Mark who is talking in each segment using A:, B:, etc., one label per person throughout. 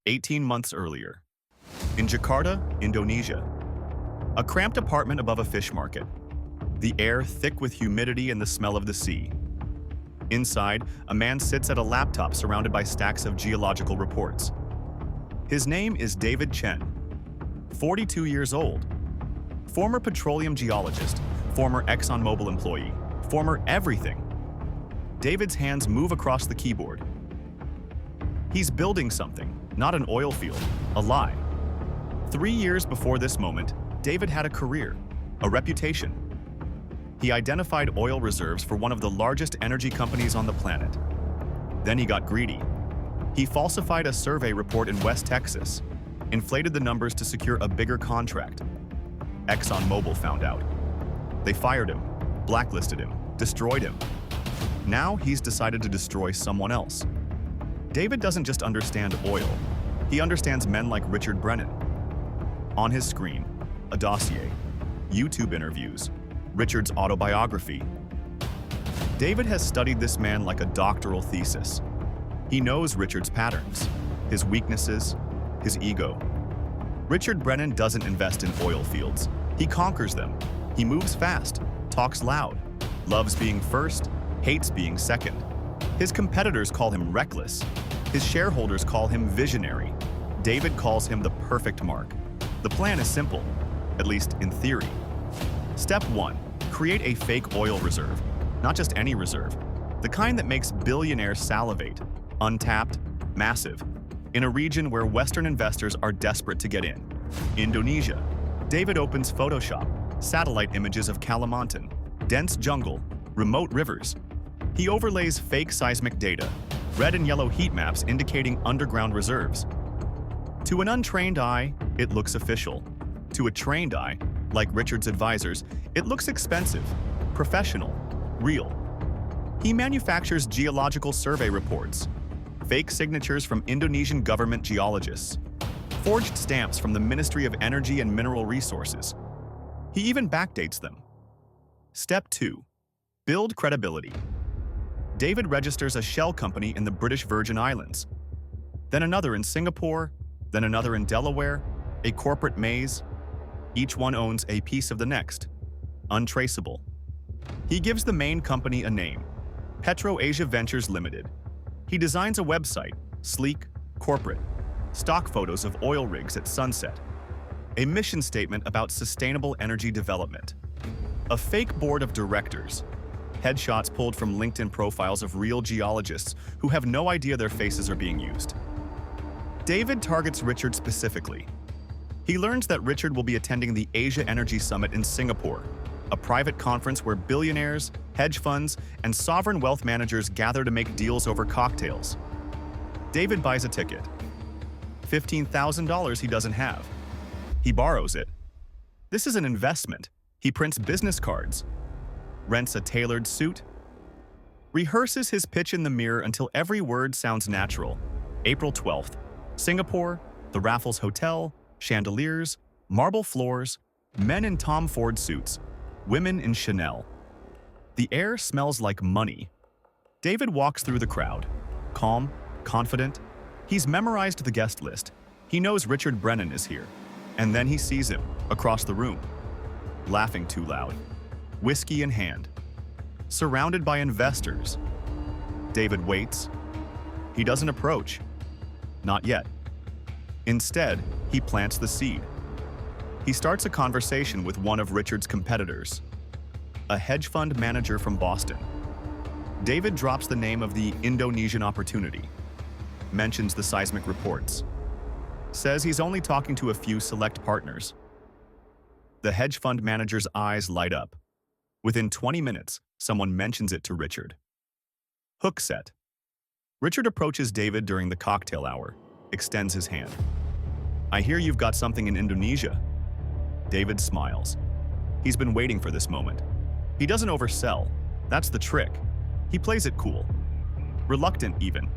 A: 18 months earlier. In Jakarta, Indonesia. A cramped apartment above a fish market. The air thick with humidity and the smell of the sea. Inside, a man sits at a laptop surrounded by stacks of geological reports. His name is David Chen, 42 years old. Former petroleum geologist, former ExxonMobil employee, former everything. David's hands move across the keyboard. He's building something, not an oil field, a lie. 3 years before this moment, David had a career, a reputation. He identified oil reserves for one of the largest energy companies on the planet. Then he got greedy. He falsified a survey report in West Texas, inflated the numbers to secure a bigger contract. ExxonMobil found out. They fired him, blacklisted him, destroyed him. Now he's decided to destroy someone else. David doesn't just understand oil, he understands men like Richard Brennan. On his screen, a dossier, YouTube interviews, Richard's autobiography. David has studied this man like a doctoral thesis. He knows Richard's patterns, his weaknesses, his ego. Richard Brennan doesn't invest in oil fields. He conquers them. He moves fast, talks loud, loves being first, hates being second. His competitors call him reckless. His shareholders call him visionary. David calls him the perfect mark. The plan is simple, at least in theory. Step 1. Create a fake oil reserve. Not just any reserve. The kind that makes billionaires salivate. Untapped, massive. In a region where Western investors are desperate to get in. Indonesia. David opens Photoshop, satellite images of Kalimantan, dense jungle, remote rivers. He overlays fake seismic data, red and yellow heat maps indicating underground reserves. To an untrained eye, it looks official. To a trained eye, like Richard's advisors, it looks expensive, professional, real. He manufactures geological survey reports, fake signatures from Indonesian government geologists, forged stamps from the Ministry of Energy and Mineral Resources. He even backdates them. Step 2. Build credibility. David registers a shell company in the British Virgin Islands, then another in Singapore, then another in Delaware, a corporate maze. Each one owns a piece of the next. Untraceable. He gives the main company a name, Petro Asia Ventures Limited. He designs a website, sleek, corporate, stock photos of oil rigs at sunset, a mission statement about sustainable energy development, a fake board of directors, headshots pulled from LinkedIn profiles of real geologists who have no idea their faces are being used. David targets Richard specifically. He learns that Richard will be attending the Asia Energy Summit in Singapore, a private conference where billionaires, hedge funds, and sovereign wealth managers gather to make deals over cocktails. David buys a ticket. $15,000 he doesn't have. He borrows it. This is an investment. He prints business cards, rents a tailored suit, rehearses his pitch in the mirror until every word sounds natural. April 12th, Singapore, the Raffles Hotel, chandeliers, marble floors, men in Tom Ford suits, women in Chanel. The air smells like money. David walks through the crowd, calm, confident. He's memorized the guest list. He knows Richard Brennan is here. And then he sees him, across the room, laughing too loud, whiskey in hand, surrounded by investors. David waits. He doesn't approach. Not yet. Instead, he plants the seed. He starts a conversation with one of Richard's competitors, a hedge fund manager from Boston. David drops the name of the Indonesian opportunity, mentions the seismic reports, says he's only talking to a few select partners. The hedge fund manager's eyes light up. Within 20 minutes, someone mentions it to Richard. Hook set. Richard approaches David during the cocktail hour, extends his hand. I hear you've got something in Indonesia. David smiles. He's been waiting for this moment. He doesn't oversell. That's the trick. He plays it cool. Reluctant, even.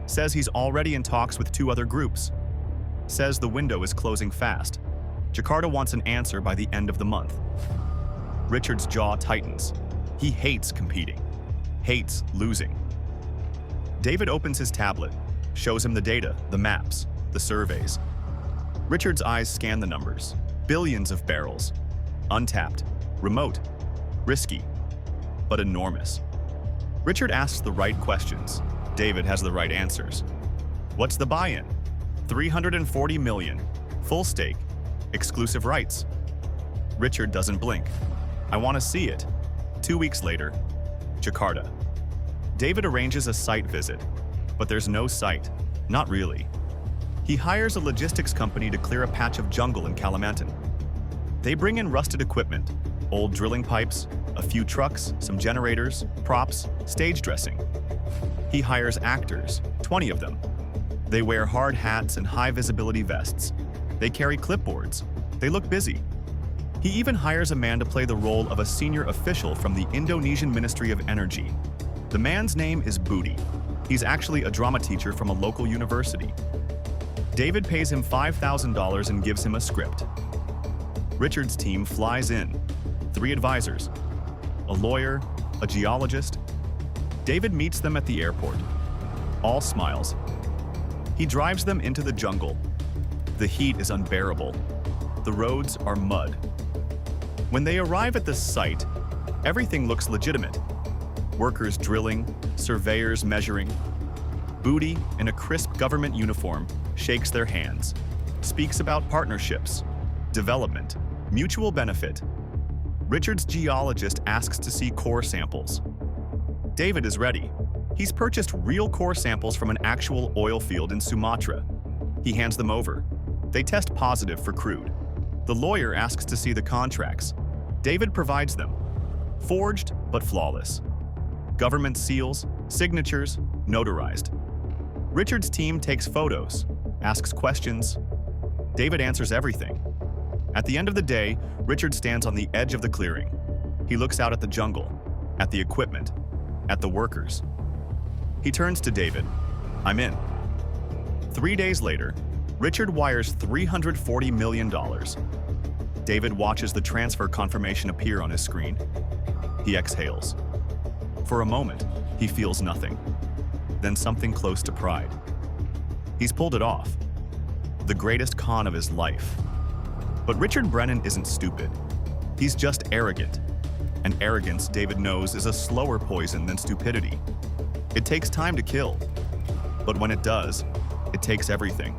A: Says he's already in talks with 2 other groups. Says the window is closing fast. Jakarta wants an answer by the end of the month. Richard's jaw tightens. He hates competing. Hates losing. David opens his tablet, shows him the data, the maps. the surveys. Richard's eyes scan the numbers. Billions of barrels. Untapped, remote, risky, but enormous. Richard asks the right questions. David has the right answers. What's the buy-in? 340 million. Full stake. Exclusive rights. Richard doesn't blink. I want to see it. 2 weeks later, Jakarta. David arranges a site visit, but there's no site. Not really. He hires a logistics company to clear a patch of jungle in Kalimantan. They bring in rusted equipment, old drilling pipes, a few trucks, some generators, props, stage dressing. He hires actors, 20 of them. They wear hard hats and high-visibility vests. They carry clipboards. They look busy. He even hires a man to play the role of a senior official from the Indonesian Ministry of Energy. The man's name is Budi. He's actually a drama teacher from a local university. David pays him $5,000 and gives him a script. Richard's team flies in. 3 advisors, a lawyer, a geologist. David meets them at the airport. All smiles. He drives them into the jungle. The heat is unbearable. The roads are mud. When they arrive at the site, everything looks legitimate. Workers drilling, surveyors measuring. Budi, in a crisp government uniform, shakes their hands, speaks about partnerships, development, mutual benefit. Richard's geologist asks to see core samples. David is ready. He's purchased real core samples from an actual oil field in Sumatra. He hands them over. They test positive for crude. The lawyer asks to see the contracts. David provides them. Forged, but flawless. Government seals, signatures, notarized. Richard's team takes photos, asks questions. David answers everything. At the end of the day, Richard stands on the edge of the clearing. He looks out at the jungle, at the equipment, at the workers. He turns to David. I'm in. 3 days later, Richard wires $340 million. David watches the transfer confirmation appear on his screen. He exhales. For a moment, he feels nothing. Then something close to pride. He's pulled it off. The greatest con of his life. But Richard Brennan isn't stupid. He's just arrogant. And arrogance, David knows, is a slower poison than stupidity. It takes time to kill. But when it does, it takes everything.